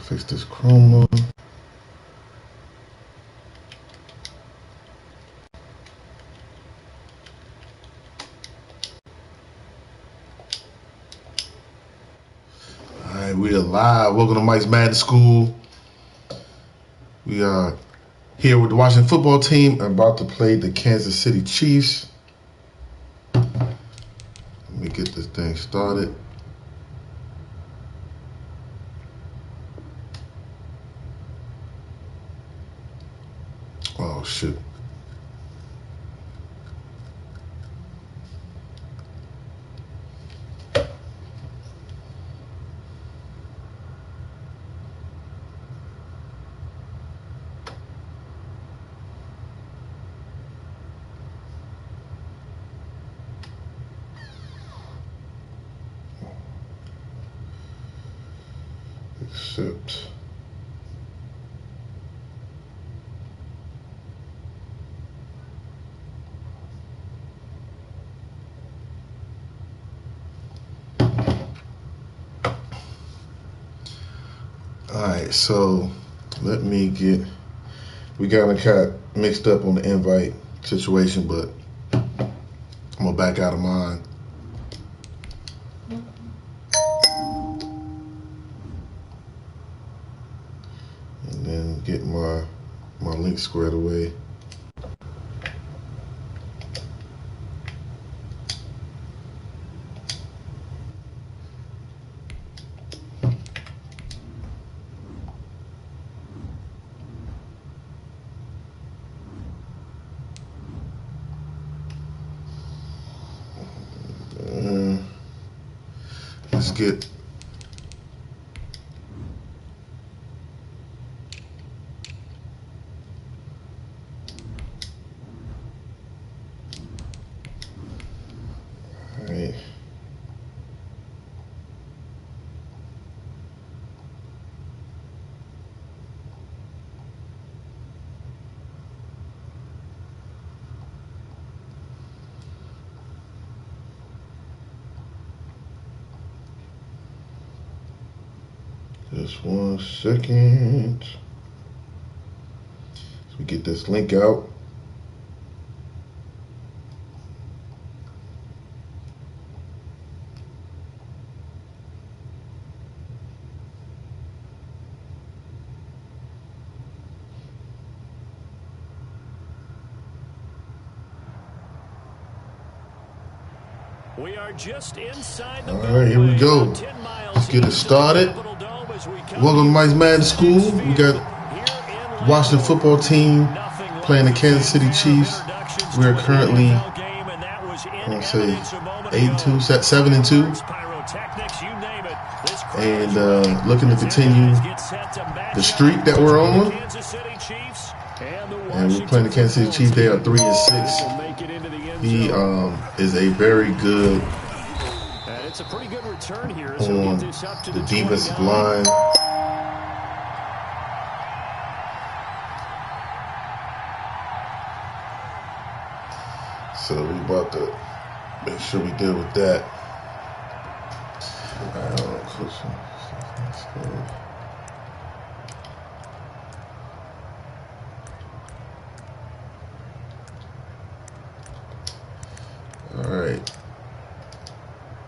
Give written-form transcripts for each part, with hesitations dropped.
Fix this chroma. Alright, we are live. Welcome to Mike's Madden School. We are here with the Washington football team. I'm about to play the Kansas City Chiefs. Let me get this thing started. Oh, shoot. Accept. Alright, so let me get, we got mixed up on the invite situation, but I'm gonna back out of mine. And then get my link squared away. Let's get all right. Just 1 second. So we get this link out. We are just inside the all right, here we go. Let's get it started. Welcome to Mike's Madden School. We got the Washington football team playing the Kansas City Chiefs. We are currently, I want to say, 8-2, 7-2, and looking to continue the streak that we're on. And we're playing the Kansas City Chiefs. They are 3-6. He is a very good on the defensive line. So we about to make sure we deal with that. All right.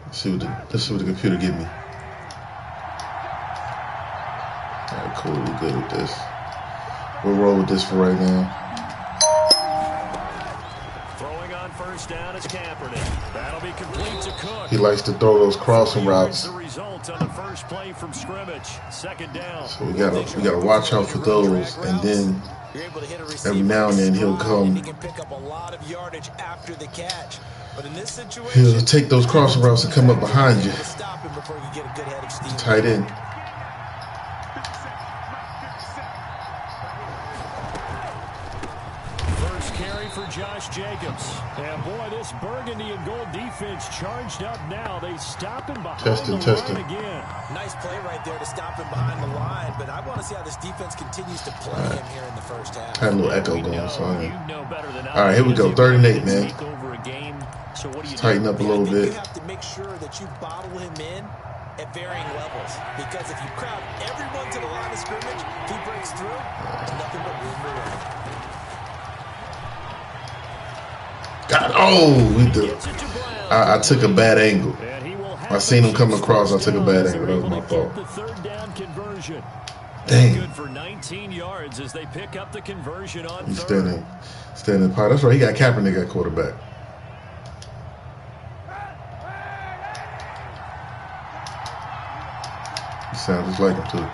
Let's see what the computer give me. All right, cool. We're good with this. We'll roll with this for right now. Throwing on first down is Kaepernick. That'll be complete to Cook. He likes to throw those crossing routes. The result on the first play from scrimmage. Second down. So we gotta watch out for those, and then every now and then he'll come. He'll take those crossing routes and come up behind you. Tight end. First carry for Josh Jacobs. And boy, this burgundy and gold defense charged up now. They stop him behind the line again. Nice play right there to stop him behind the line, but I want to see how this defense continues to play him here in the first half. Had a little echo going, so all right, here we go. 3rd and 8, man. So what do you tighten up a little bit. You have to make sure that you bottle him in at varying levels, because if you crowd everyone to the line of of scrimmage. If he breaks through, nothing but room to run. God, oh, I took a bad angle. I seen him come across. I took a bad angle. That was my fault. Dang. Good for 19 yards as they pick up the conversion on He's third. standing power. That's right. He got Kaepernick at quarterback. He sounds just like him too.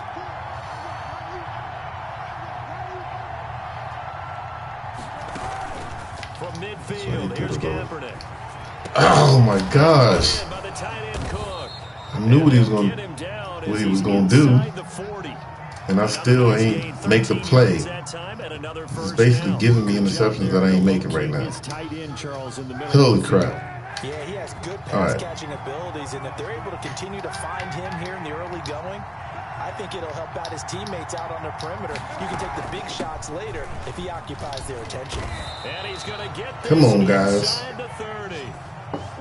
From midfield, here's Kaepernick. Oh my gosh! I knew what he was going to do, and I still ain't make the play. It's basically giving me interceptions that I ain't making right now. Holy crap! Yeah, he has good pass catching abilities, and if they're able to continue to find him here in the early going, I think it'll help out his teammates out on the perimeter. You can take the big shots later if he occupies their attention. And he's going to get this. Come on, guys. To 30.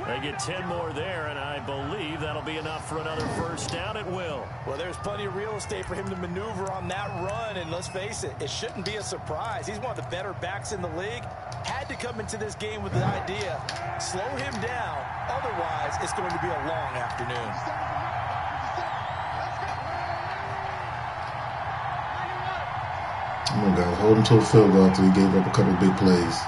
They get 10 more there, and I believe that'll be enough for another first down at will. Well, there's plenty of real estate for him to maneuver on that run, and let's face it, it shouldn't be a surprise. He's one of the better backs in the league. Had to come into this game with the idea, slow him down, otherwise it's going to be a long afternoon. Come on, guys. Hold him to a field goal until he gave up a couple big plays.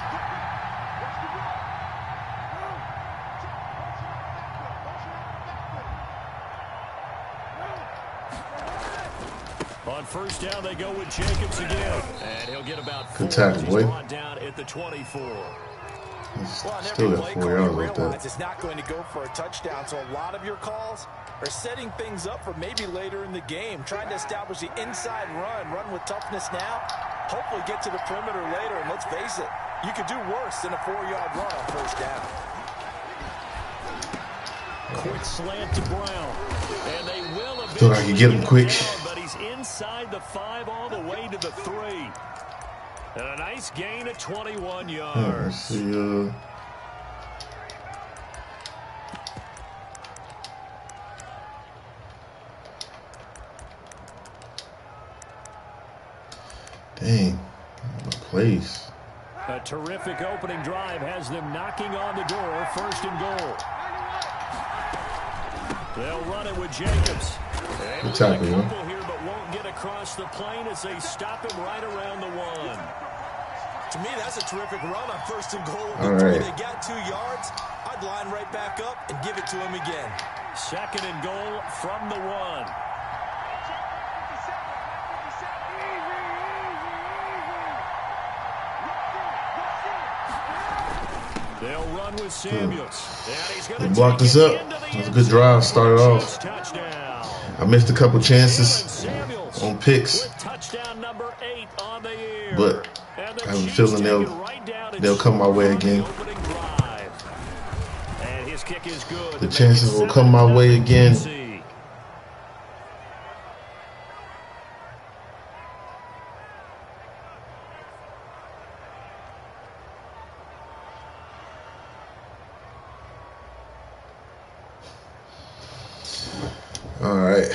On first down, they go with Jacobs again. And he'll get about 4 down at the 24. Still got 4 yards like that. It's not going to go for a touchdown, so a lot of your calls are setting things up for maybe later in the game, trying to establish the inside run with toughness now, hopefully get to the perimeter later, and let's face it, you could do worse than a 4-yard run on first down. Quick slant to Brown, and they will thought I could get him quick. But he's inside the 5 all the way to the 3. And a nice gain of 21 yards. Let's see, dang, my place. A terrific opening drive has them knocking on the door. First and goal. They'll run it with Jacobs. Good tackle, man. Here, but won't get across the plane as they stop him right around the 1. To me, that's a terrific run on first and goal. All right. They got 2 yards. I'd line right back up and give it to him again. Second and goal from the 1. They'll run with Samuels. They blocked us up. It was a good drive. Started off. I missed a couple chances on picks, but I have a feeling they'll come my way again. The chances will come my way again. All right.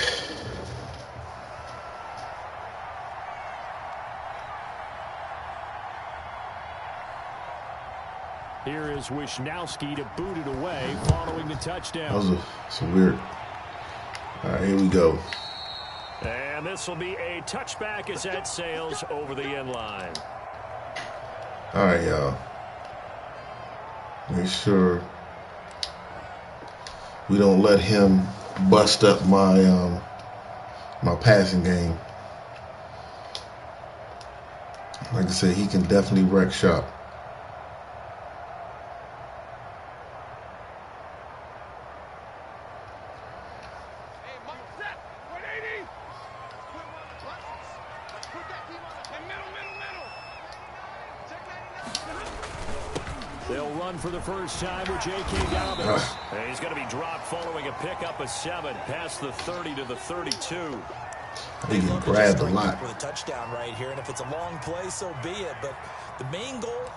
Here is Wisnowski to boot it away following the touchdown. That was some weird. All right, here we go. And this will be a touchback as that sails over the end line. All right, y'all. Make sure we don't let him bust up my my passing game. Like I said, he can definitely wreck shop. They'll run for the first time with J.K. Dobbins. He's going to be dropped following a pickup of 7 past the 30 to the 32. He can grab a lot. For the touchdown right here, and if it's a long play, so be it. But the main goal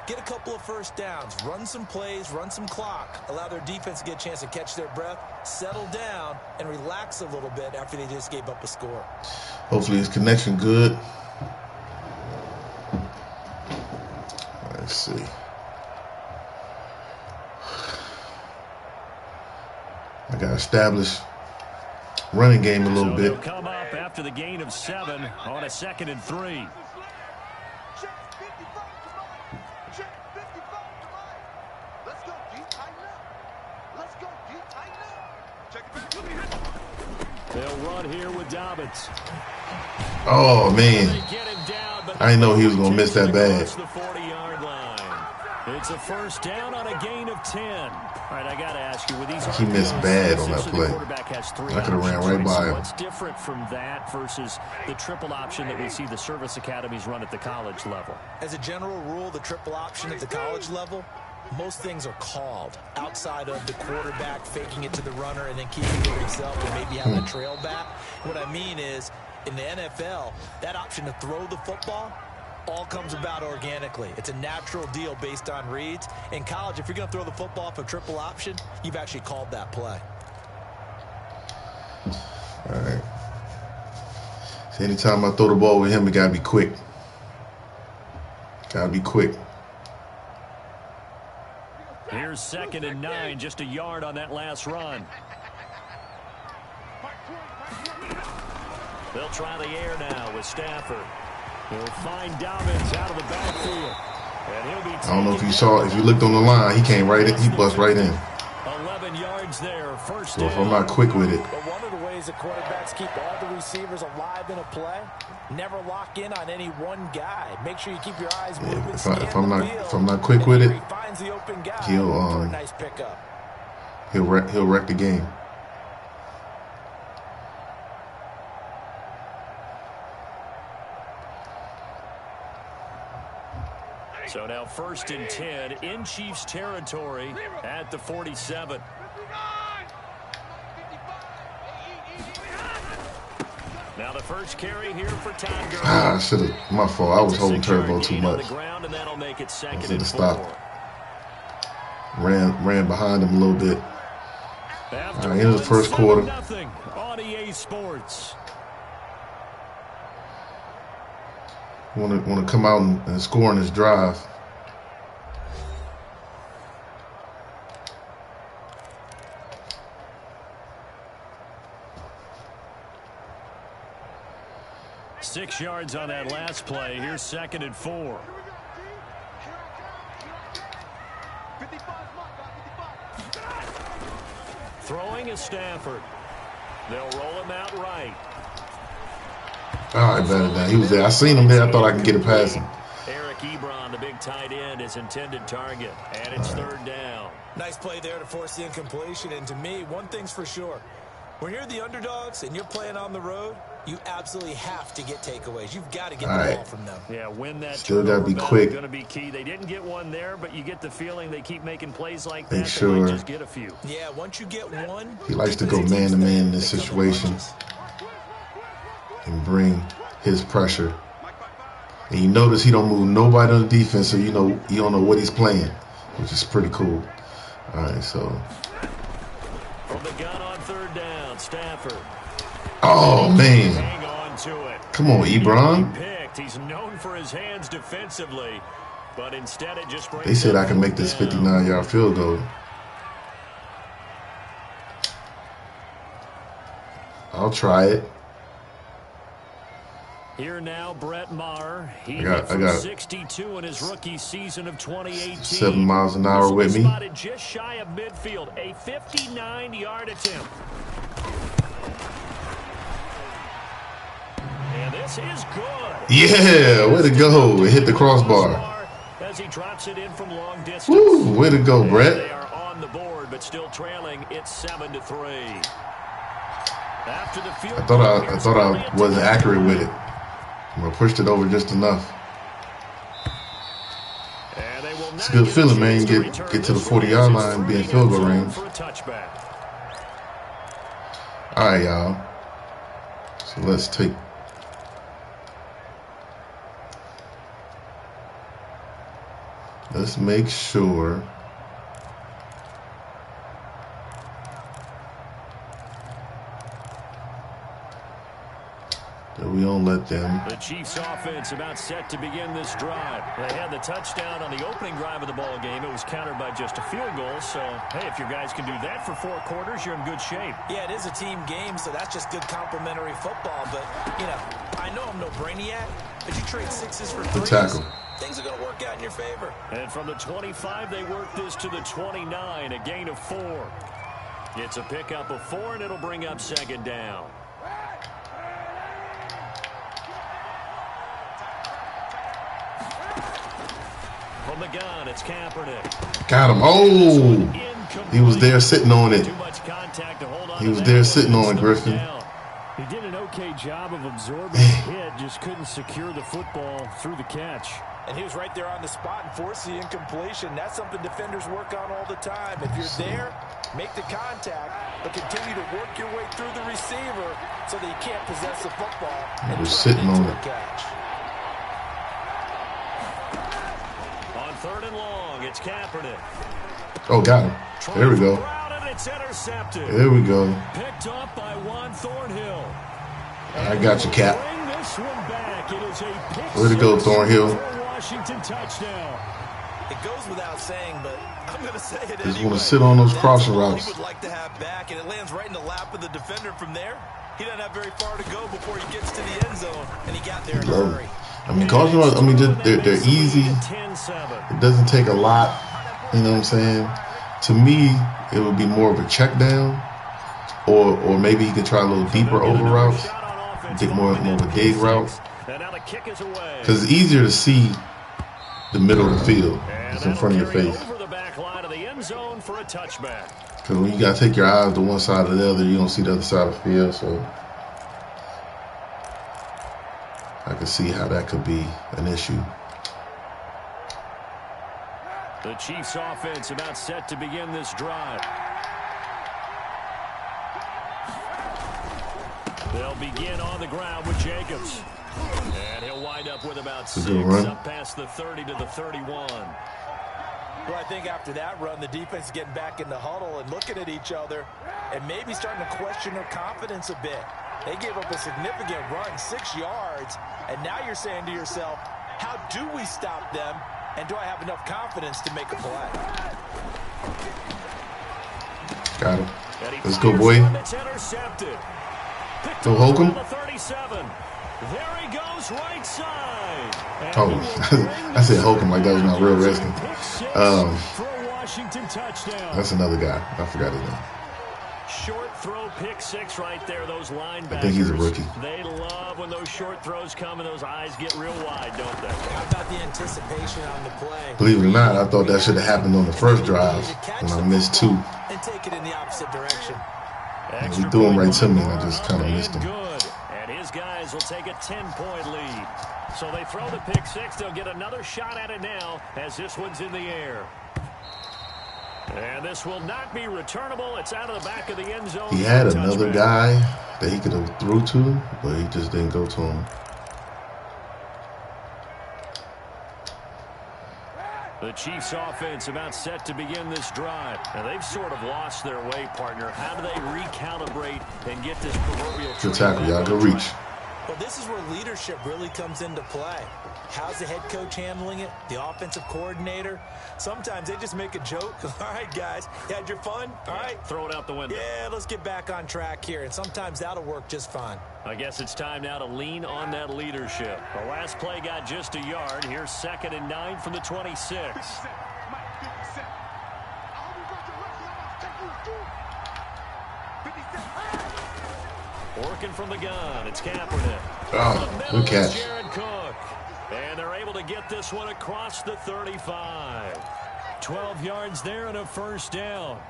Get a couple of first downs, run some plays, run some clock, allow their defense to get a chance to catch their breath, settle down, and relax a little bit after they just gave up a score. Hopefully his connection good. Let's see. I got to establish running game a little bit. Come up after the gain of 7 on a 2nd and 3. They'll run here with Dobbins. Oh, man. I didn't know he was going to miss that bad. It's a first down on a gain of 10. All right, I got to ask you, with these he missed bad on that play. I could have ran right by him. What's different from that versus the triple option that we see the service academies run at the college level? As a general rule, the triple option at the college level, most things are called outside of the quarterback faking it to the runner and then keeping it himself and maybe having a trail back. What I mean is, in the NFL, that option to throw the football all comes about organically. It's a natural deal based on reads. In college, if you're going to throw the football off a triple option, you've actually called that play. All right. So anytime I throw the ball with him, it got to be quick. Got to be quick. Here's 2nd and 9, just a yard on that last run. They'll try the air now with Stafford. He'll find Dobbins out of the backfield. And he'll be I don't know if you saw, if you looked on the line, he came right in, he bust right in. 11 yards there, first So if I'm not quick with it. But one of the ways the quarterbacks keep all the receivers alive in a play, never lock in on any one guy. Make sure you keep your eyes moving. Yeah, if I'm not quick with it, he'll nice pickup. He'll wreck the game. So now 1st and 10 in Chiefs territory at the 47. Now the first carry here for Todd Gurley. I should have. My fault. I was holding turbo too much. I should have stopped. Ran behind him a little bit. All right, into the first quarter. On EA Sports. Want to come out and score on this drive. Six yards on that last play. Here's 2nd and 4. Throwing is Stafford. They'll roll him out right. All right, better than he was there. I seen him there. I thought I could get it past him. Eric Ebron, the big tight end, his intended target, and it's 3rd down. Nice play there to force the incompletion. And to me, one thing's for sure: when you're the underdogs and you're playing on the road, you absolutely have to get takeaways. You've got to get the ball from them. Yeah, win that. Still got to be quick. Going to be key. They didn't get one there, but you get the feeling they keep making plays like that. Make sure. They might just get a few. Yeah, once you get one, he likes to go man to man in this situation and bring his pressure. And you notice he don't move nobody on the defense, so you don't know what he's playing, which is pretty cool. All right, so from the gun on 3rd down, Stafford. Oh man! Hang on to it. Come on, Ebron. He's known for his hands defensively, but instead it just brings. They said I can make this 59-yard field goal. I'll try it. Here now, Brett Maher. He I got 62 in his rookie season of 2018. 7 miles an hour with me. Spotted just shy of midfield, a 59-yard attempt. And this is good. Yeah, way to go! It hit the crossbar. As he drops it in from long distance. Woo, way to go, Brett. They are on the board, but still trailing. It's 7-3. After the field, I thought I wasn't accurate with it. I pushed it over just enough. It's a good feeling, man. Get to the 40-yard line and be in field goal range. All right, y'all. So let's take. Let's make sure that we don't let them. The Chiefs offense about set to begin this drive. They had the touchdown on the opening drive of the ball game. It was countered by just a field goal. So, hey, if your guys can do that for 4 quarters, you're in good shape. Yeah, it is a team game, so that's just good complimentary football. But, you know, I know I'm no brainiac, but you trade 6s for 3s. The tackle. Things are going to work out in your favor. And from the 25, they work this to the 29, a gain of 4. It's a pickup of 4, and it'll bring up 2nd down. From the gun, it's Kaepernick. Got him. Oh! He was there sitting on it. He was there sitting on it, Griffin. He did an okay job of absorbing the hit, just couldn't secure the football through the catch. And he was right there on the spot and forced the incompletion. That's something defenders work on all the time. If you're there, make the contact, but continue to work your way through the receiver so that you can't possess the football. He was sitting on it. On 3rd and long, it's Kaepernick. Oh, got him. There we go. It's intercepted. There we go. Picked up by Juan Thornhill. I got you, Cap. Bring this one back. It is a pick. Where'd it go, Thornhill? Washington touchdown. It goes without saying, but I'm going to say it Just anyway. want to sit on those crossing routes. He would like to have back, and it lands right in the lap of the defender from there. He doesn't have very far to go before he gets to the end zone, and he got there in a hurry. I mean, crossing routes, I mean, they're easy. It doesn't take a lot. You know what I'm saying? To me, it would be more of a check down, or maybe he could try a little deeper over routes, take more of a dig route, because it's easier to see the middle of the field. It's in front of your face. Because when you got to take your eyes to one side or the other, you don't see the other side of the field. So I can see how that could be an issue. The Chiefs offense about set to begin this drive. They'll begin on the ground with Jacobs. And he'll wind up with about 6 up past the 30 to the 31. Well, I think after that run, the defense is getting back in the huddle and looking at each other and maybe starting to question their confidence a bit. They gave up a significant run, 6 yards, and now you're saying to yourself, how do we stop them? And do I have enough confidence to make a play? Got him. Let's go, boy. Go, Holcomb. There he goes, right side. Oh, I said Holcomb like that was my real wrestling. That's another guy. I forgot his name. Short throw, pick 6 right there. Those linebackers. I think he's a rookie. They love when those short throws come and those eyes get real wide, don't they? How about the anticipation on the play? Believe it or not, I thought that should have happened on the first drive when I missed 2. And take it in the opposite direction. And he threw him right to me, and I just kind of missed him. Good. And his guys will take a 10-point lead. So they throw the pick 6. They'll get another shot at it now as this one's in the air. And this will not be returnable. It's out of the back of the end zone. He had another guy that he could have threw to, but he just didn't go to him. The Chiefs offense about set to begin this drive. Now they've sort of lost their way, partner. How do they recalibrate and get this proverbial good tackle, y'all. Go reach. Well, this is where leadership really comes into play. How's the head coach handling it? The offensive coordinator? Sometimes they just make a joke. All right, guys, you had your fun? All right. Throw it out the window. Yeah, let's get back on track here. And sometimes that'll work just fine. I guess it's time now to lean on that leadership. The last play got just a yard. Here's 2nd and 9 from the 26. Working from the gun, it's Kaepernick. Oh, good catch. And they're able to get this one across the 35. 12 yards there and a first down.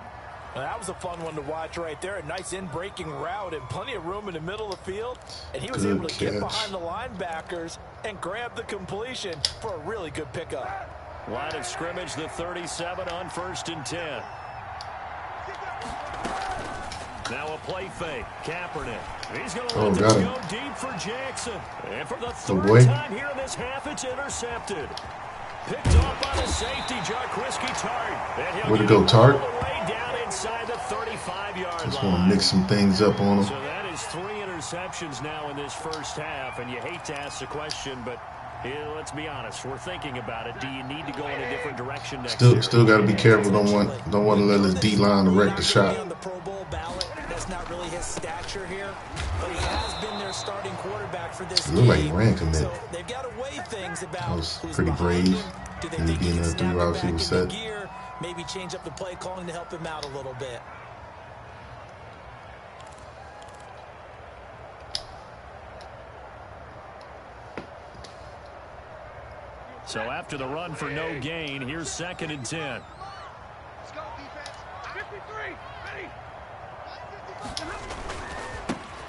Well, that was a fun one to watch right there. A nice in-breaking route and plenty of room in the middle of the field. And he was able to get behind the linebackers and grab the completion for a really good pickup. Line of scrimmage, the 37 on 1st and 10. Now a play fake. Kaepernick. He's going to let this go deep for Jackson. And for the 3rd time here in this half, it's intercepted. Picked off by the safety, Jarquiski Tart. Way to go, Tart. Down inside the 35-yard line. Just want to mix some things up on him. So that is 3 interceptions now in this first half, and you hate to ask the question, but let's be honest. We're thinking about it. Do you need to go in a different direction next year? Still got to be careful. Don't want to let his D line wreck the shot. On the Pro Bowl ballot. That's not really his stature here, but he has been their starting quarterback for this It looked like game. he ran commit. So they've got to weigh things about. That was pretty brave. And he being there 3 routes he was set. Maybe change up the play calling to help him out a little bit. So after the run for no gain, here's 2nd and 10. Let's go, defense. 53. Ready.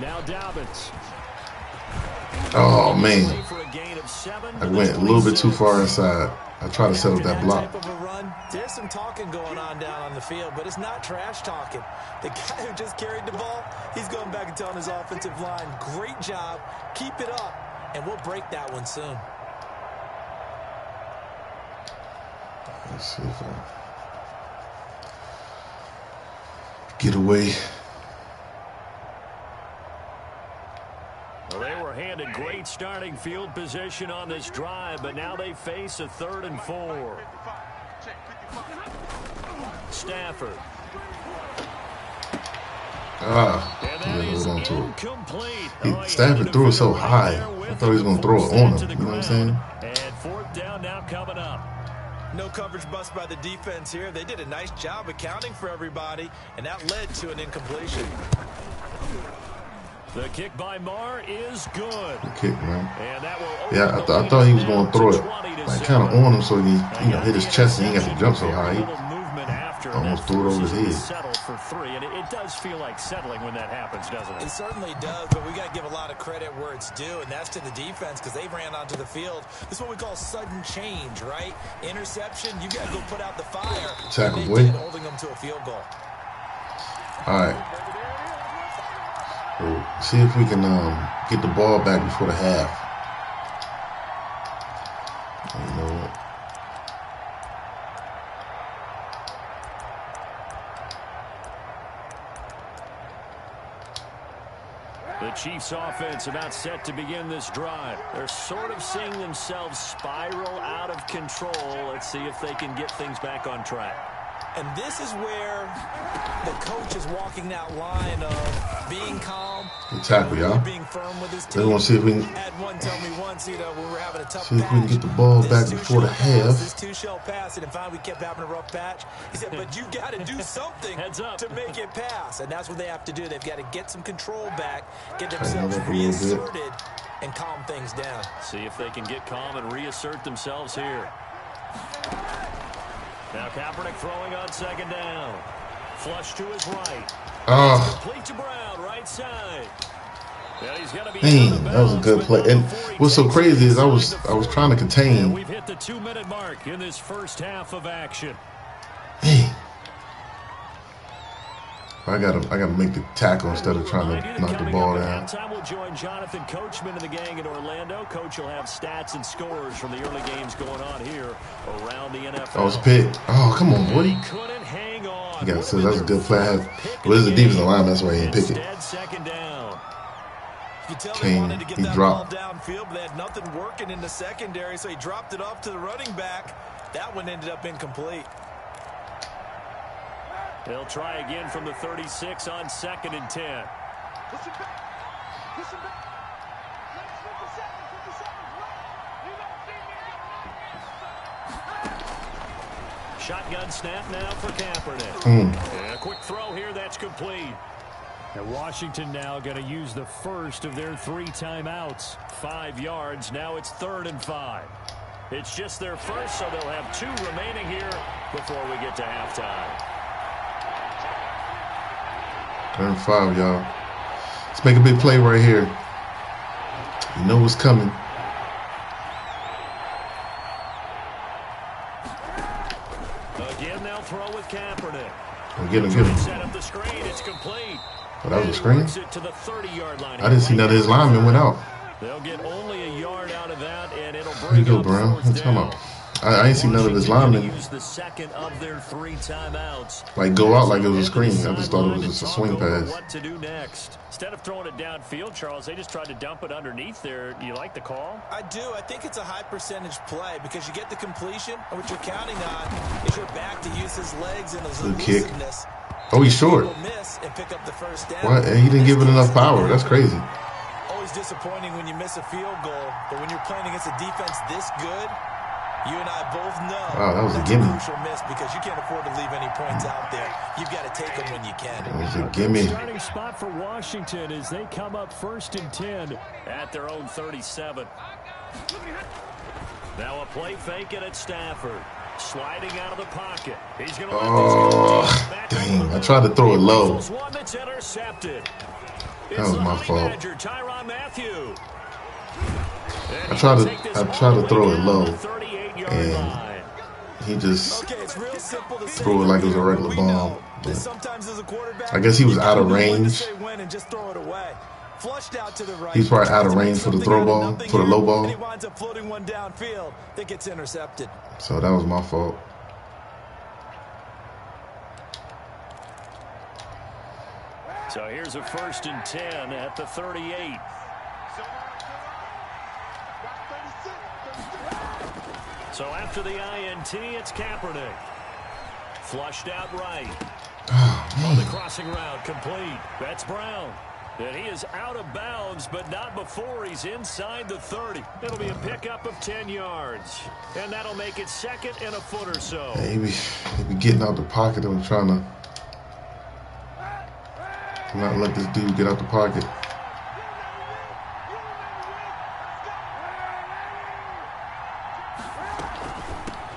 Now Dobbins. Oh, man. I went a little bit too far inside. I tried to set up that block. There's some talking going on down on the field, but it's not trash talking. The guy who just carried the ball, he's going back and telling his offensive line, great job, keep it up, and we'll break that one soon. Let's see if I get away. Well, they were handed great starting field position on this drive, but now they face a 3rd and 4. Stafford. Hold on to it. Stafford threw it so high. I thought he was going to throw it on him. You know what I'm saying? And 4th down now coming up. No coverage bust by the defense here. They did a nice job accounting for everybody, and that led to an incompletion. The kick by Marr is good. Good kick, man. And that will yeah, I thought he was going to throw it like kind of on him so he hit his chest and he ain't got to jump so high. He almost threw it over his head. Settled for 3, and it does feel like settling when that happens, doesn't it? It certainly does, but we got to give a lot of credit where it's due, and that's to the defense because they ran onto the field. This is what we call sudden change, right? Interception, you got to go put out the fire. Tackle, boy. Holding them to a field goal. All right. We'll see if we can get the ball back before the half. You know what? The Chiefs offense about set to begin this drive. They're sort of seeing themselves spiral out of control. Let's see if they can get things back on track. And this is where the coach is walking that line of being calm, good tackle, y'all. being firm with his team. They want to see if we can Had one tell me once, when we were having a tough see if we can get the ball back before the half. This 2-shell pass, and finally we kept having a rough patch. He said, but you got to do something to make it pass. And that's what they have to do. They've got to get some control back, get themselves reasserted, and calm things down. See if they can get calm and reassert themselves here. Now Kaepernick throwing on 2nd down. Flush to his right. Complete to Brown, right side. Well, he's gonna be that was a good play. And what's so crazy is I was trying to contain. And we've hit the 2-minute mark in this first half of action. I gotta make the tackle instead of trying to knock the ball down. Time we'll join Jonathan Coachman and the gang in Orlando. Coach will have stats and scores from the early games going on here around the NFL. Oh, it's picked. Oh, come on, boy. He couldn't hang on. You gotta say that's a good play. Well, this is a defensive line. That's why he didn't pick it. 2nd down. You tell they wanted to get he that dropped. ball downfield, but they had nothing working in the secondary, so he dropped it off to the running back. That one ended up incomplete. They'll try again from the 36 on 2nd and 10. Shotgun snap now for Kaepernick. And a quick throw here, that's complete. And Washington now going to use the first of their 3 timeouts. 5 yards. Now it's 3rd and 5. It's just their first, so they'll have 2 remaining here before we get to halftime. 3rd and 5, y'all. Let's make a big play right here. You know what's coming. Again, they'll throw with Kaepernick. Get him. Set up the screen. It's complete. Oh, that was a screen? To the 30-yard line. I didn't see none of his linemen went out. They'll get only a yard out of that, and it'll There bring you go, up Brown. 4th Come down. on. I ain't seen none of his linemen Use the second of their 3 timeouts. like go out like it was a screen. I just thought it was just a swing pass. What to do next? Instead of throwing it downfield, Charles, they just tried to dump it underneath there. Do you like the call? I do. I think it's a high percentage play because you get the completion, and what you're counting on is your back to use his legs and his elusiveness. Oh, he's short. Miss and pick up the first down. What? He didn't give it enough power. That's crazy. Always disappointing when you miss a field goal, but when you're playing against a defense this good, you and I both know that was a that's gimme. a crucial miss because you can't afford to leave any points out there. You've got to take them when you can. It was a gimme. Starting spot for Washington as they come up 1st and 10 at their own 37. Now a play fake it at Stafford. Sliding out of the pocket. He's going to dang. I tried to throw it low. One that's intercepted. That was my fault. Tyrann Mathieu. I tried to throw it low, and he just threw it like it was a regular bomb. I guess he was out of range. He's probably out of range for the throw ball, for the low ball. So that was my fault. So here's a 1st and 10 at the 38. So after the INT, it's Kaepernick. Flushed out right. On the crossing route, complete. That's Brown. And he is out of bounds, but not before he's inside the 30. It'll be a pickup of 10 yards. And that'll make it 2nd and a foot or so. He be getting out the pocket. I'm trying to not let this dude get out the pocket.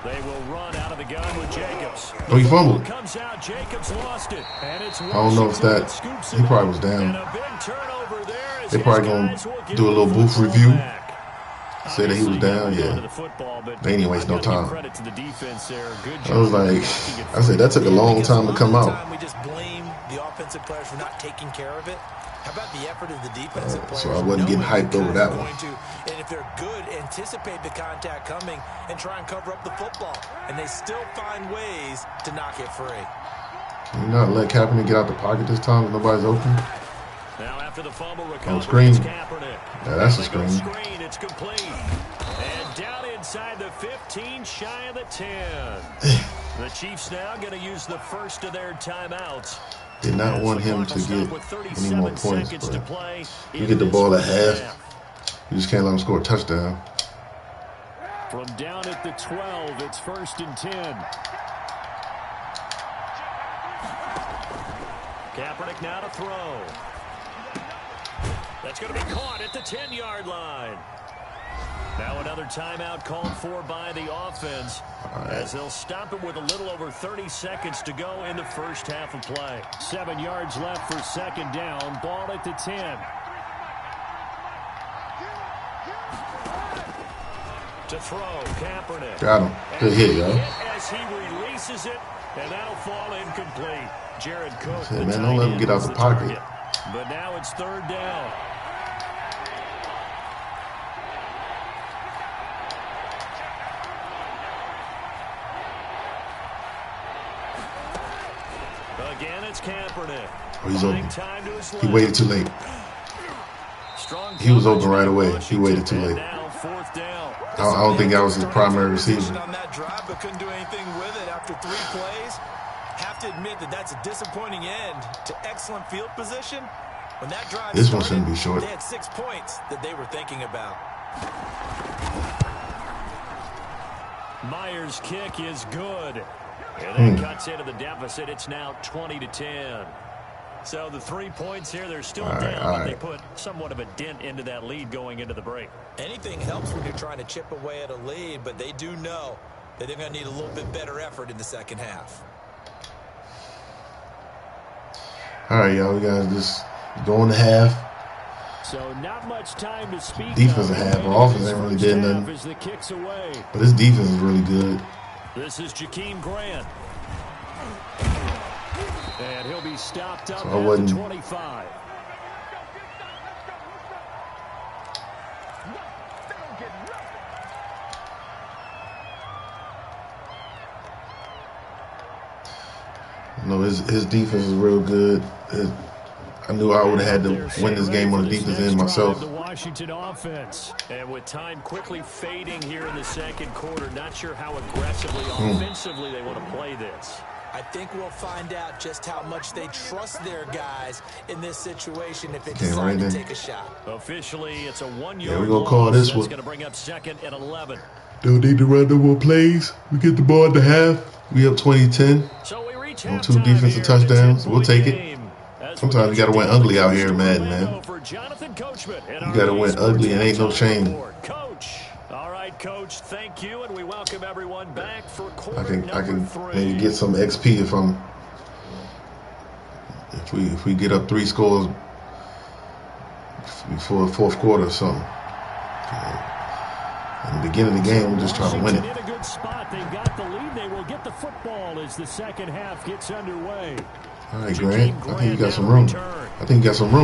They will run out of the gun with Jacobs. Oh, he fumbled. Comes out, Jacobs lost it. And it's I don't know if that, he probably was down. a big turnover there as they probably going to do a little booth review. Say that he was down, yeah. They ain't waste no time. I was like, I said, that took a long time to come out. We just blame the offensive players for not taking care of it. How about the effort of the defensive players? So I wasn't getting hyped over that one. And if they're good, anticipate the contact coming and try and cover up the football. And they still find ways to knock it free. Can you not let Kaepernick get out the pocket this time if nobody's open? Now after the fumble recovery, screen. Kaepernick. Yeah, that's a screen. It's complete. And down inside the 15, shy of the 10. The Chiefs now going to use the first of their timeouts. Did not want him to get any more points, but you get the ball at half. You just can't let him score a touchdown. From down at the 12, it's 1st and 10. Kaepernick now to throw. That's going to be caught at the 10-yard line. Now another timeout called for by the offense as they'll stop it with a little over 30 seconds to go in the first half of play. 7 yards left for 2nd down. Ball at the 10. To throw, Kaepernick. Got him. Good hit, y'all. As he releases it, and that'll fall incomplete. Jared Cook. Hey, man, don't let him get out the pocket. But now it's 3rd down. Again, it's Kaepernick. Oh, he's open. He waited too late. He was open right away. He waited too late. I don't think that was his primary receiver. On that drive, but couldn't do anything with it after 3 plays. Have to admit that that's a disappointing end to excellent field position. When that drive this one shouldn't be short. They had 6 points that they were thinking about. Myers' kick is good. And that cuts into the deficit. It's now 20-10. So the 3 points here, they're still down, but they put somewhat of a dent into that lead going into the break. Anything helps when you're trying to chip away at a lead, but they do know that they're going to need a little bit better effort in the second half. All right, y'all, we got to just go in the half. So not much time to speak. Defensive half. Our offense ain't really did nothing. But this defense is really good. This is Jakeem Grant. And he'll be stopped up so at the 25. No, his defense is real good. I knew I would have had to win this game on the defense end myself. The Washington offense. And with time quickly fading here in the second quarter, not sure how aggressively, offensively they want to play this. I think we'll find out just how much they trust their guys in this situation if they decide to take a shot. Officially, it's a 1-yard Yeah, we're going to call this one. That's going to bring up 2nd and 11. Don't need to run no more plays. We get the ball at the half. We up 20-10. So we reach on 2 defensive touchdowns. We'll take it. Sometimes you got to win ugly out here, Madden, man. You got to win ugly and ain't no shame. All right, Coach, thank you, and we welcome everyone back for quarter I can number 3. maybe get some XP if we get up 3 scores before the 4th quarter or something. In the beginning of the game, we're just trying to win it. In a good spot. They've got the lead. They will get the football as the second half gets underway. All right, Grant. I think you got some room.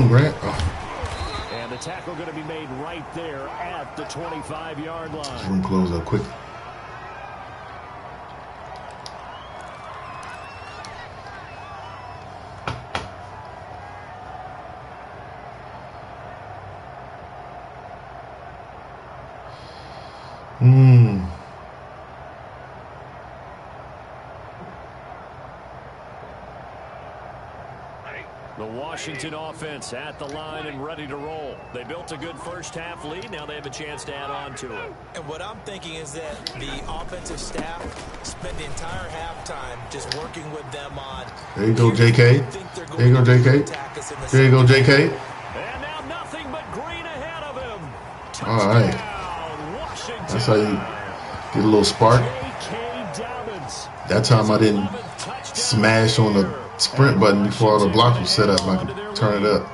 Grant. Oh. And the tackle going to be made right there at the 25-yard line. Just want to close up quick. The Washington offense at the line and ready to roll. They built a good first half lead. Now they have a chance to add on to it. And what I'm thinking is that the offensive staff spent the entire halftime just working with them on. There you go, JK. There you go, JK. There you go, JK. And now nothing but green ahead of him. All right. That's how you get a little spark. That time I didn't smash on the sprint button before all the blocks were set up. I could turn it up.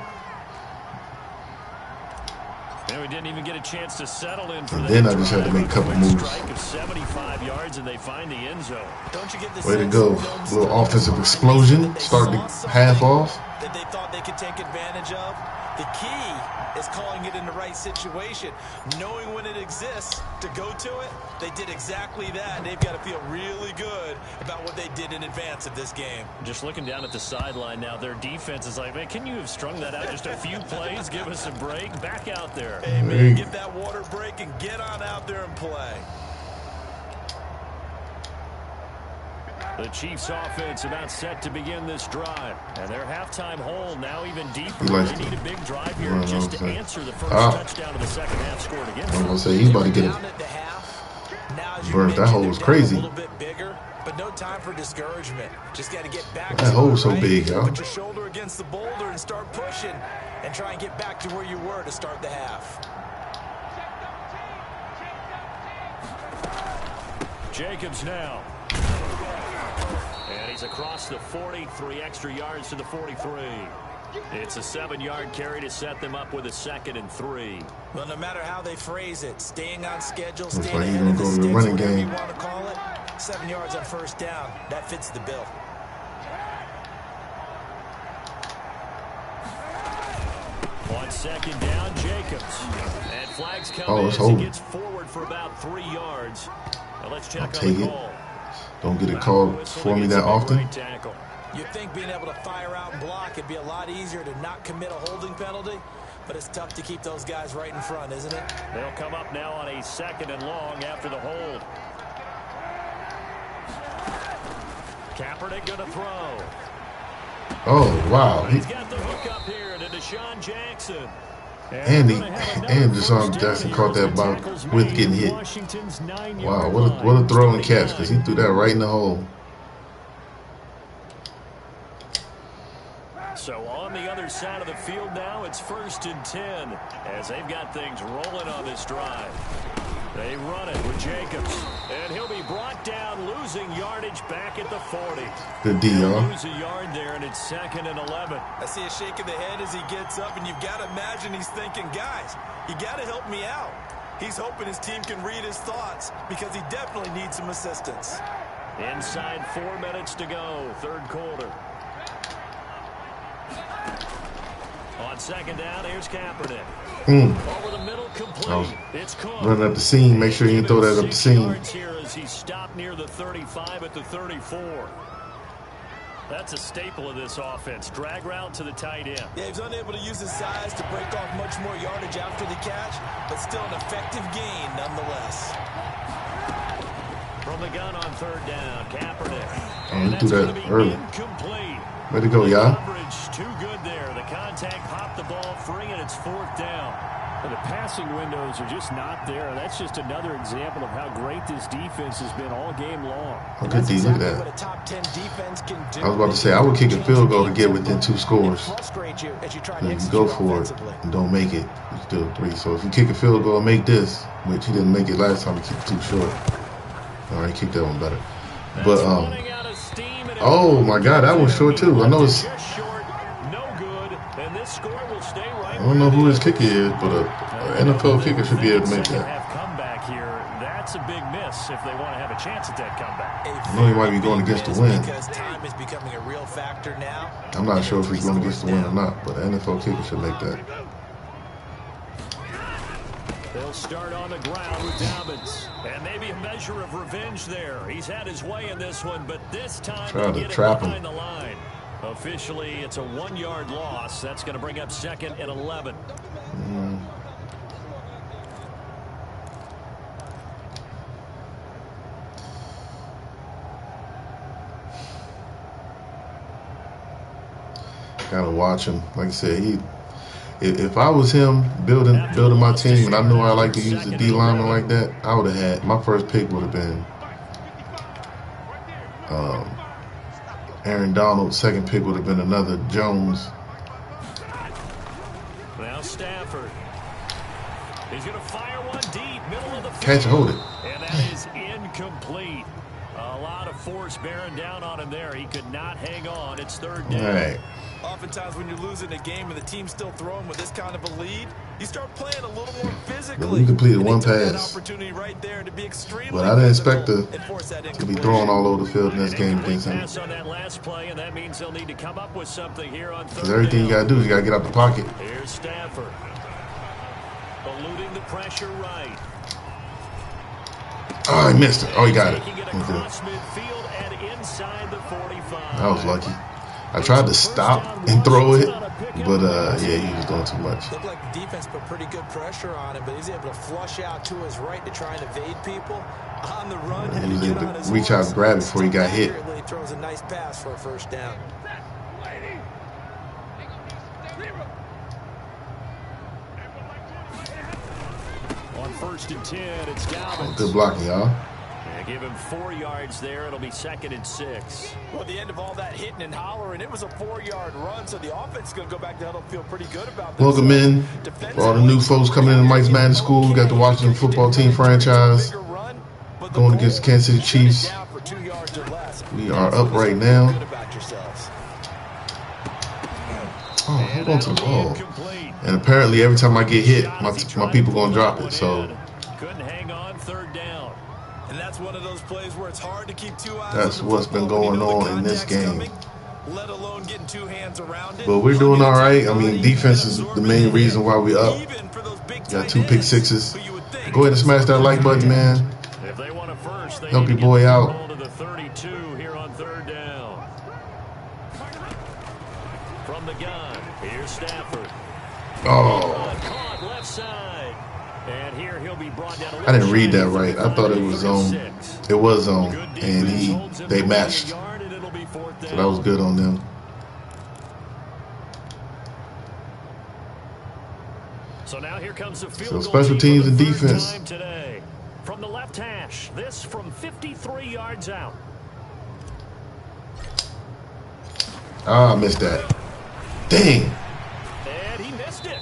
And we didn't even get a chance to settle in for that. Then I just had to make a couple moves. Strike of 75 yards and they find the end zone. Don't you get the Way to go. A little offensive explosion. Started the half off. That they thought they could take advantage of. The key is calling it in the right situation, knowing when it exists to go to it. They did exactly that. They've got to feel really good about what they did in advance of this game. Just looking down at the sideline now, their defense is like, man, can you have strung that out just a few plays? Give us a break. Back out there. Hey, man, get that water break and get on out there and play. The Chiefs offense about set to begin this drive. And their halftime hole now even deeper. They need a big drive here just to answer the first touchdown of the second half scored against them. I was going to say, he's about to get it. Burnt. That hole was crazy. A little bit bigger, but no time for discouragement. Just got to get back to that hole so big, y'all. Put your shoulder against the boulder and start pushing and try and get back to where you were to start the half. Jacobs now. And he's across the 40, 3 extra yards to the 43. It's a 7-yard carry to set them up with a 2nd and 3. Well, no matter how they phrase it, staying on schedule, looks staying like ahead of the go to the sticks, running whatever game. you want to call it, 7 yards on first down, that fits the bill. On 2nd down, Jacobs. And flags come in as he gets forward for about 3 yards. Now let's check on the call. Don't get it called for me that often. You'd think being able to fire out and block, it'd be a lot easier to not commit a holding penalty, but it's tough to keep those guys right in front, isn't it? They'll come up now on a 2nd and long after the hold. Kaepernick going to throw. Oh, wow. He's got the hook up here to Deshaun Jackson. And Deshaun Jackson caught that ball with getting hit. Wow, what a throw and catch, because he threw that right in the hole. So on the other side of the field now, it's 1st and 10 as they've got things rolling on this drive. They run it with Jacobs, and he'll be brought down, losing yardage back at the 40. Good D, y'all. Lose a yard there, and it's 2nd and 11. I see a shake of the head as he gets up, and you've got to imagine he's thinking, guys, you got to help me out. He's hoping his team can read his thoughts because he definitely needs some assistance. Inside 4 minutes to go, 3rd quarter. On 2nd down, here's Kaepernick. Over the middle, complete. It's caught. Running up the seam. Make sure you didn't throw that up the seam. Here as he stopped near the 35 at the 34. That's a staple of this offense. Drag route to the tight end. Yeah, he's unable to use his size to break off much more yardage after the catch, but still an effective gain nonetheless. From the gun on third down, Kaepernick. And he threw that early. Incomplete. Way to go, y'all. Coverage too good there. The contact popped the ball free, and it's fourth down. The passing windows are just not there. That's just another example of how great this defense has been all game long. Oh, good D. Look at that. I was about to say, I would kick a field goal to get within 2 scores. If you go for it and don't make it, you still 3. So if you kick a field goal and make this, which he didn't make it last time, he kicked it too short. All right, kicked that one better. But, oh my God, that was short too. I know it's... I don't know who his kicker is, but an NFL kicker should be able to make that. Comeback here. That's a big miss if they want to have a chance at that comeback. I know he might be going against the wind. Because time is becoming a real factor now. I'm not sure if he's going against the wind or not, but an NFL kicker should make that. They'll start on the ground with Dobbins. And maybe a measure of revenge there. He's had his way in this one, but this time try to trap him. The line. Officially, it's a 1-yard loss. That's going to bring up second and 11. Gotta watch him. Like I said, if I was him building my team, and I knew I like to use the D lineman like that, I would have had my first pick would have been Aaron Donald. Second pick would have been another Jones. Now Stafford. He's going to fire one deep, middle of the field. Catch and hold it. And that is incomplete. A lot of force bearing down on him there. He could not hang on. It's third down. All right. Oftentimes when you're losing a game and the team's still throwing with this kind of a lead, you start playing a little more physically. We completed one pass. Right there to be but I didn't expect to be throwing all over the field in this game against him. Pass on that last play, and that means they'll need to come up with something here on third Because everything you got to do is you got to get out the pocket. Here's Stafford. Eluding the pressure right. Oh, he missed it. Oh, he got it. I was lucky. I tried to stop and throw it, but yeah, he was doing too much. Looked like the defense put pretty good pressure on him, but he's able to flush out to his right to try and evade people on the run. He was able to reach out and grab it before he got hit. He throws a nice pass for a first down. On 1st and 10, it's Dobbins. Good blocking, y'all. Give him 4 yards there. It'll be 2nd and 6. Well, at the end of all that hitting and hollering, it was a 4-yard run, so the offense is going to go back to huddle and feel pretty good about this. Welcome in. For all the new folks coming into Mike's Madden School, we got the Washington football team franchise going against the Kansas City Chiefs. We are up right now. Oh, hold on to the ball. And apparently every time I get hit, my people going to drop it, so... Couldn't hang on, third down. And that's one of those plays where it's hard to keep 2 eyes. That's what's been going on in this game. Let alone getting 2 hands around it. But we're doing all right. I mean, defense is the main reason why we're up. Got 2 pick sixes. Go ahead and smash that like button, man. If they want a first, they help your boy out. To the 32 here on third down. From the gun, here's Stafford. Oh. Caught left side. And here he'll be brought down. I didn't read that right. I thought it was zone. It was zone, and they matched. So that was good on them. So now here comes the field So special teams and defense. Today. From the left hash, this from 53 yards out. Ah, I missed that. Dang. And he missed it.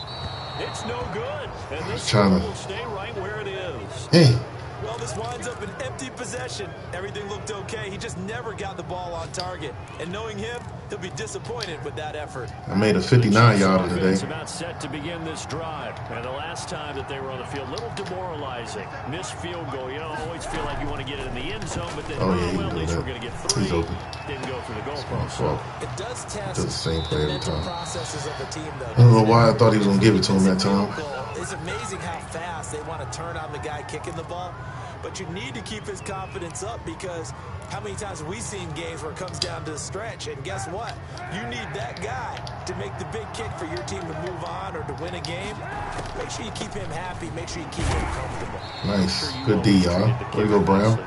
It's no good. And this will stay right where it is. Hey. Well, this winds up an empty possession. Everything looked okay. He just never got the ball on target. And knowing him, he'll be disappointed with that effort. I made a 59-yarder today. It's about set to begin this drive. And the last time that they were on the field, a little demoralizing. Missed field goal. You don't always feel like you want to get it in the end zone, but then at least we're going to get 3. He's open. Didn't go through the goalpost. Well, it does test the same play every time. processes of the team, though. I don't know why I thought he was going to give it to him that time. It's amazing how fast they want to turn on the guy kicking the ball. But you need to keep his confidence up, because how many times have we seen games where it comes down to the stretch? And guess what? You need that guy to make the big kick for your team to move on or to win a game. Make sure you keep him happy. Make sure you keep him comfortable. Nice. Good D, y'all. Way to go, Brown.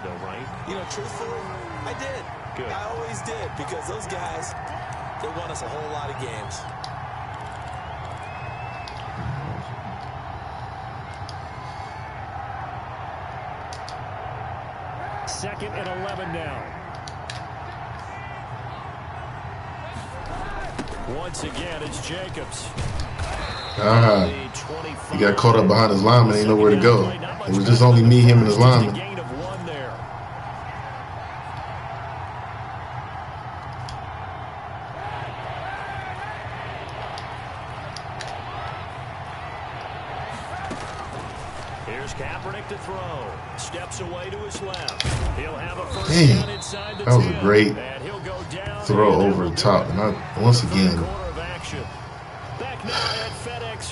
You know, truthfully, I did. Good. I always did, because those guys, they won us a whole lot of games. Second and 11 now. Once again, it's Jacobs. He got caught up behind his lineman. Ain't nowhere to go. It was just only me, him, and his lineman. Here's Kaepernick to throw. Steps away to his left. He'll have a first down inside the 10. That was a great throw over the top. And once again,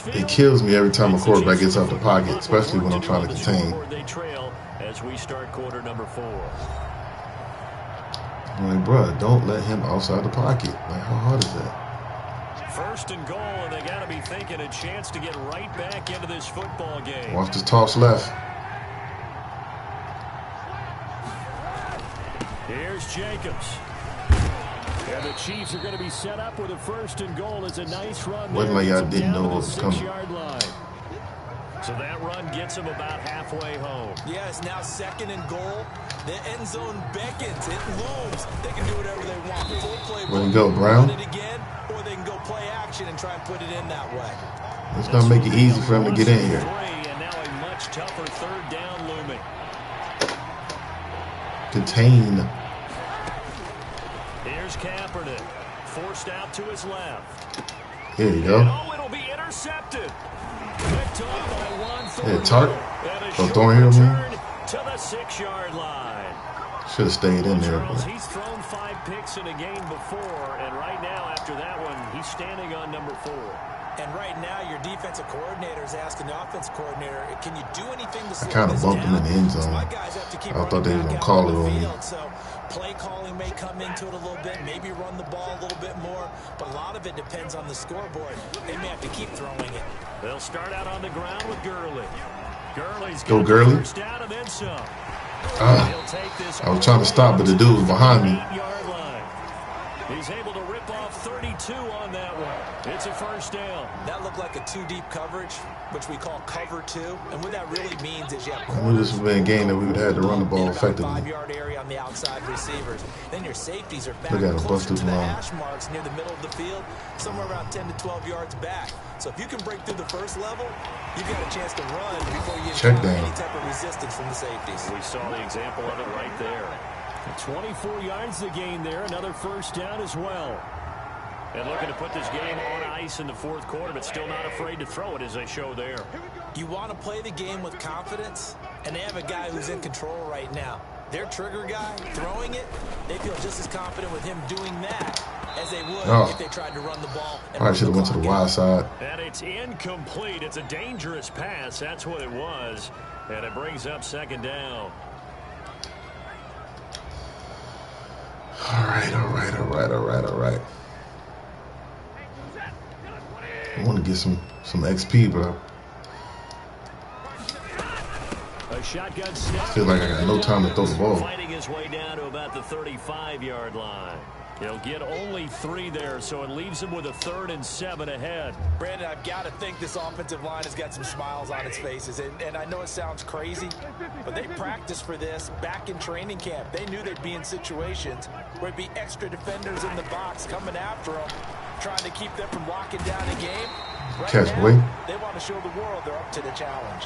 it kills me every time a quarterback gets out the pocket, especially when I'm trying to contain. They trail as we start quarter number 4. I'm like, bro, don't let him outside the pocket. Like, how hard is that? First and goal, and they got to be thinking a chance to get right back into this football game. Watch this toss left. Here's Jacobs. And the Chiefs are going to be set up with a first and goal. As a nice run. Wasn't like y'all didn't know what was coming. So that run gets them about halfway home. Yeah, it's now second and goal. The end zone beckons. It looms. They can do whatever they want. Full play. Where you go, Brown? Run it again, or they can go play action and try and put it in that way. It's going to make it easy for him to get in here. And now a much tougher third down looming. Contain. Here's Kaepernick. Forced out to his left. Here you go. Oh, it'll be intercepted. Picked off by Juan Hey, Tart. Oh, Thornhill, man. To the 6-yard line. Should have stayed in there. Charles, he's thrown 5 picks in a game before, and right now, after that one, he's standing on number 4. And right now, your defensive coordinator is asking the offensive coordinator, can you do anything to slow I kind of bumped him in the end zone. My guys have to keep I thought they were going to call it on me. So play calling may come into it a little bit, maybe run the ball a little bit more, but a lot of it depends on the scoreboard. They may have to keep throwing it. They'll start out on the ground with Gurley. Gurley's Go Gurley. first down and then some. I was trying to stop, but the dude was behind me. 8-yard line. He's able to rip off 32 on that one. It's a first down. That looked like a 2-deep coverage, which we call cover 2. And what that really means is you have I knew this would be a game that we would have had to run the ball effectively. 5-yard area on the outside receivers. Then your safeties are back Look at him, closer busted to the line. hash marks near the middle of the field, somewhere around 10 to 12 yards back. So if you can break through the first level, you've got a chance to run before you encounter any type of resistance from the safeties. We saw the example of it right there. 24 yards the gain there. Another first down as well. And looking to put this game on ice in the 4th quarter, but still not afraid to throw it as they show there. You want to play the game with confidence, and they have a guy who's in control right now. Their trigger guy, throwing it, they feel just as confident with him doing that as they would if they tried to run the ball. Probably should have went to the wide side. And it's incomplete. It's a dangerous pass. That's what it was. And it brings up second down. All right. I want to get some XP, bro. A shotgun snap. I feel like I got no time to throw the ball. Fighting his way down to about the 35-yard line. He'll get only 3 there, so it leaves him with a 3rd and 7 ahead. Brandon, I've got to think this offensive line has got some smiles on its faces. And I know it sounds crazy, but they practiced for this back in training camp. They knew they'd be in situations where it'd be extra defenders in the box coming after them, trying to keep them from locking down a game. Right Catch, now, boy. they want to show the world they're up to the challenge.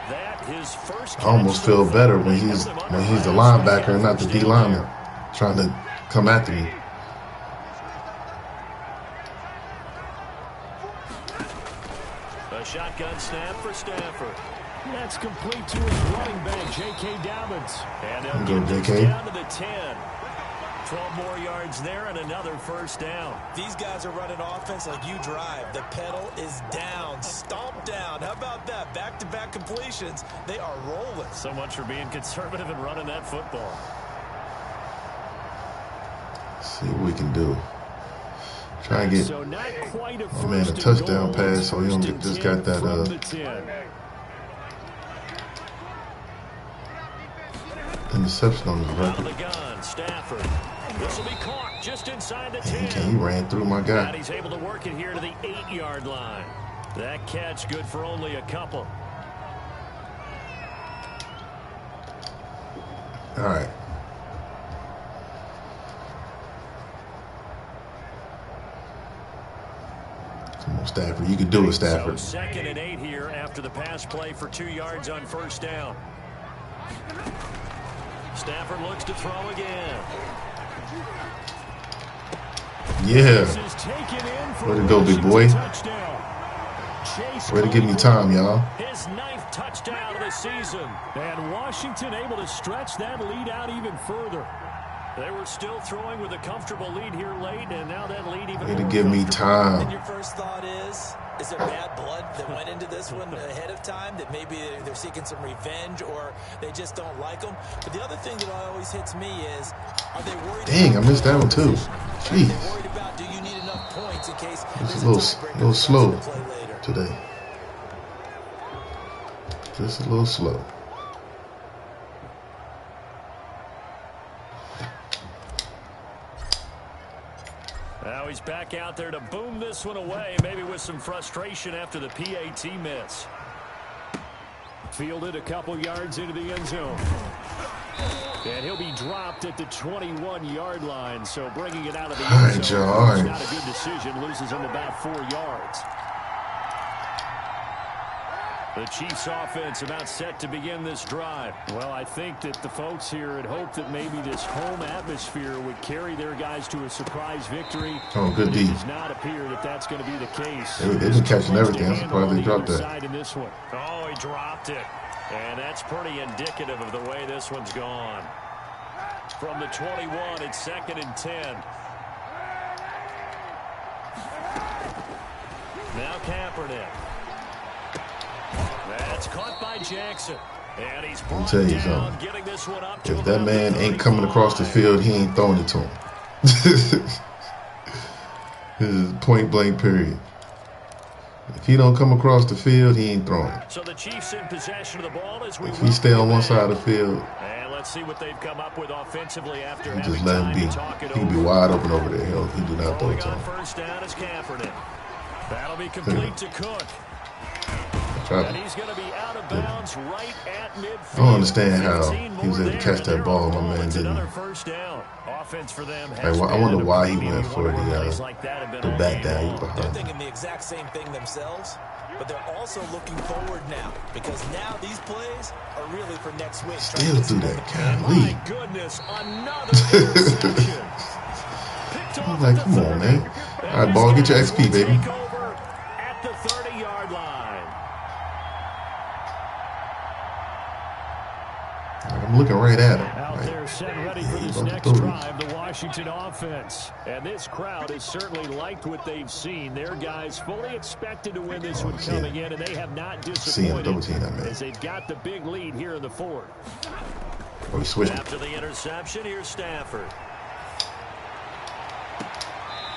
That his first I almost feel better when he's the linebacker and not the D lineman trying to come after me. A shotgun snap for Stafford. That's complete to his running back, J.K. Dobbins. And they'll get this down to the 10. 12 more yards there and another first down. These guys are running offense like you drive. The pedal is down, stomp down. How about that? Back-to-back completions. They are rolling. So much for being conservative and running that football. See what we can do. Try and get so not quite my man a touchdown pass so he don't get just got that interception on his record. The gun, Stafford. This will be caught just inside the 10. He ran through my guy. And he's able to work it here to the 8-yard line. That catch good for only a couple. All right. Come on, Stafford. You can do it, Stafford. So 2nd and 8 here after the pass play for 2 yards on first down. Stafford looks to throw again. Yeah. Way to go, big boy. Way to give me time, y'all. His 9th touchdown of the season. And Washington able to stretch that lead out even further. They were still throwing with a comfortable lead here late, and now that lead even Way to more give me time. And your first thought is there bad blood that went into this one ahead of time, that maybe they're seeking some revenge or they just don't like them? But the other thing that always hits me is, are they worried? Dang, I missed that one too. Jeez. They're worried about, do you need enough points in case it's a little slow today. Just a little slow. Now he's back out there to boom this one away, maybe with some frustration after the PAT miss. Fielded a couple yards into the end zone. And he'll be dropped at the 21-yard line, so bringing it out of the end zone is not a good decision. Loses him about 4 yards. The Chiefs offense about set to begin this drive. Well, I think that the folks here had hoped that maybe this home atmosphere would carry their guys to a surprise victory. Oh, good D. It does not appear that that's going to be the case. They've been catching everything. I'm surprised they dropped that. In this one. Oh, he dropped it. And that's pretty indicative of the way this one's gone. From the 21, it's 2nd and 10. Now Kaepernick. That's caught by Jackson. And he's I'll tell you down, something. getting this one up If that man ain't coming across the field, he ain't throwing it to him. This is point blank period. If he don't come across the field, he ain't throwing it. So the Chiefs in possession of the ball as we if he stay on one side of the field, and let's see what they've come up with offensively after he just let him be. He can be wide open over there. He do not throw it to him. First down is Kaepernick. That'll be complete to Cook. And he's going to be out of bounds right at midfield. I don't understand how he was able to catch that ball. My man didn't. First down. Offense for them. I wonder why he went for the bat down. He was behind. They're thinking the exact same thing themselves, but they're also looking forward now because now these plays are really for next week. Still do that, golly. My goodness, another interception. I'm like, come on, man. All right, ball, get your XP, baby. At the 30-yard line. I'm looking right at him. Out there set ready for this next drive, the Washington offense. And this crowd has certainly liked what they've seen. Their guys fully expected to win this one coming in, and they have not disappointed as they've got the big lead here in the fourth. Oh, he switched. After the interception, here's Stafford.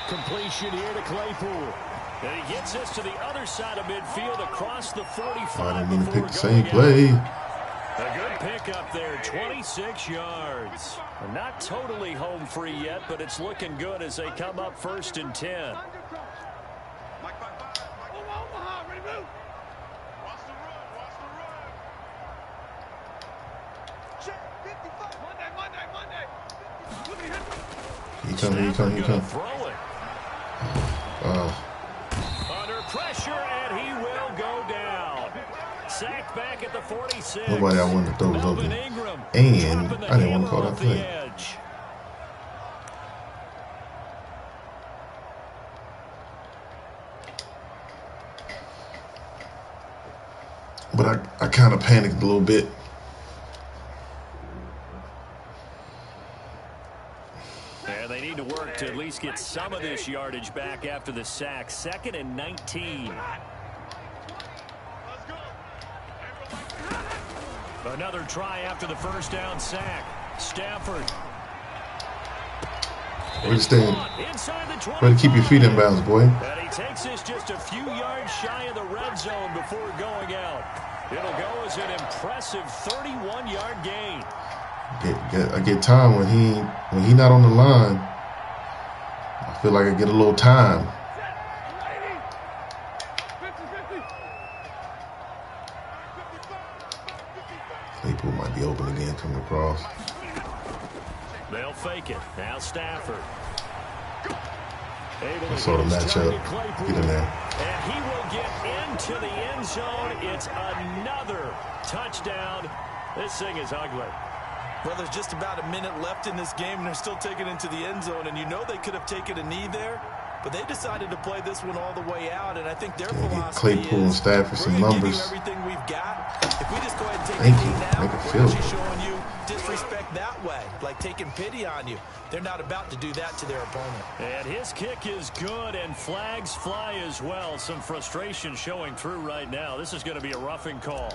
Completion here to Claypool. And he gets this to the other side of midfield across the 45. I didn't mean to pick the same play. A good pick up there, 26 yards. Not totally home free yet, but it's looking good as they come up 1st and 10. He come. Under pressure, and he will go down. Sacked back at the 46. Nobody I wanted to throw was open. And I didn't want to call that play. But I kind of panicked a little bit. to at least get some of this yardage back after the sack. 2nd and 19. Another try after the first down sack. Stafford. Way to stay in. Way to keep your feet in bounds, boy. And he takes this just a few yards shy of the red zone before going out. It'll go as an impressive 31-yard gain. I get time when he not on the line. I feel like I get a little time. Claypool might be open again coming across. They'll fake it. Now Stafford. I saw the matchup. Get in there. And he will get into the end zone. It's another touchdown. This thing is ugly. Well, there's just about a minute left in this game, and they're still taking it into the end zone. And you know they could have taken a knee there, but they decided to play this one all the way out. And I think their philosophy Claypool and Stafford some numbers. Everything we've got. If we just go ahead and take a knee now, we're actually showing you disrespect that way, like taking pity on you. They're not about to do that to their opponent. And his kick is good, and flags fly as well. Some frustration showing through right now. This is going to be a roughing call.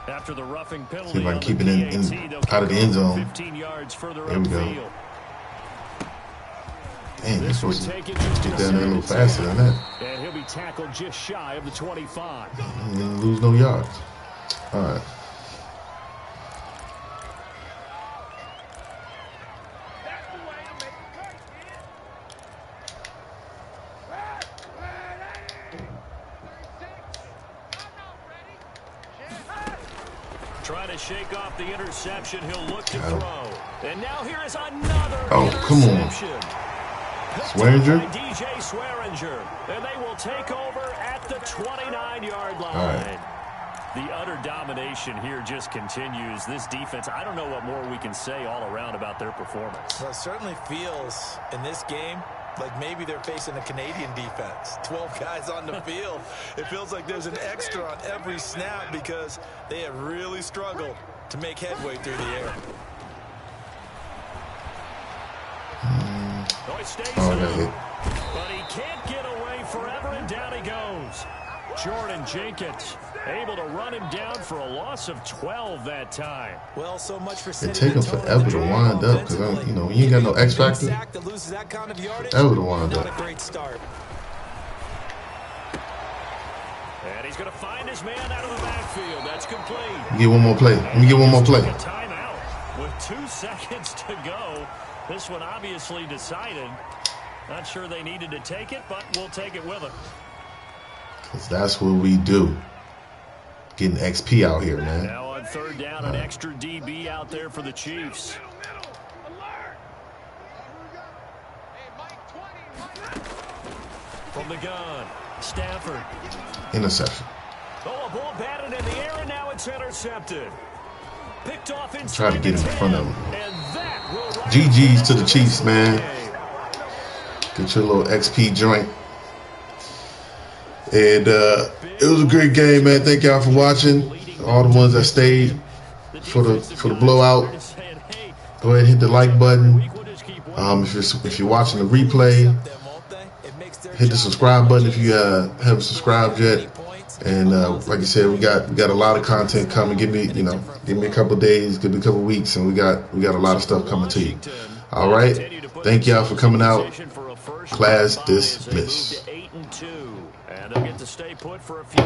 After the roughing penalty, see if I can keep it out of the end zone. 15 yards further there we go. upfield. Dang, you're supposed to get down there a little faster than that. And he'll be tackled just shy of the 25. He didn't lose no yards. All right. Trying to shake off the interception. He'll look to throw. And now here is another come on. Swearinger? DJ Swearinger. And they will take over at the 29-yard line. Right. The utter domination here just continues. This defense, I don't know what more we can say all around about their performance. Well, it certainly feels in this game like maybe they're facing a Canadian defense. 12 guys on the field. It feels like there's an extra on every snap because they have really struggled to make headway through the air. Oh, he stays in, but he can't get away forever, and down he goes. Jordan Jenkins able to run him down for a loss of 12 that time. Well, so much for it take him forever to wind up because, you know, you ain't got no X factor. Forever to wind up. Not a great start. And he's going to find his man out of the backfield. That's complete. Get one more play. Let me get one more play. Timeout with 2 seconds to go. This one obviously decided. Not sure they needed to take it, but we'll take it with them. Because that's what we do. Getting XP out here, man. Now on 3rd down, an extra DB out there for the Chiefs. From the gun, Stafford. Interception. Oh, a ball batted in the air, and now it's intercepted. Picked off inside. Try to get in front of him. And that will GG's to the Chiefs, man. Get your little XP joint. And it was a great game, man. Thank y'all for watching. All the ones that stayed for the blowout. Go ahead and hit the like button. If you're watching the replay, hit the subscribe button if you haven't subscribed yet. And like I said, we got a lot of content coming. Give me a couple days, give me a couple weeks, and we got a lot of stuff coming to you. All right. Thank y'all for coming out. Class dismissed. And they'll get to stay put for a few.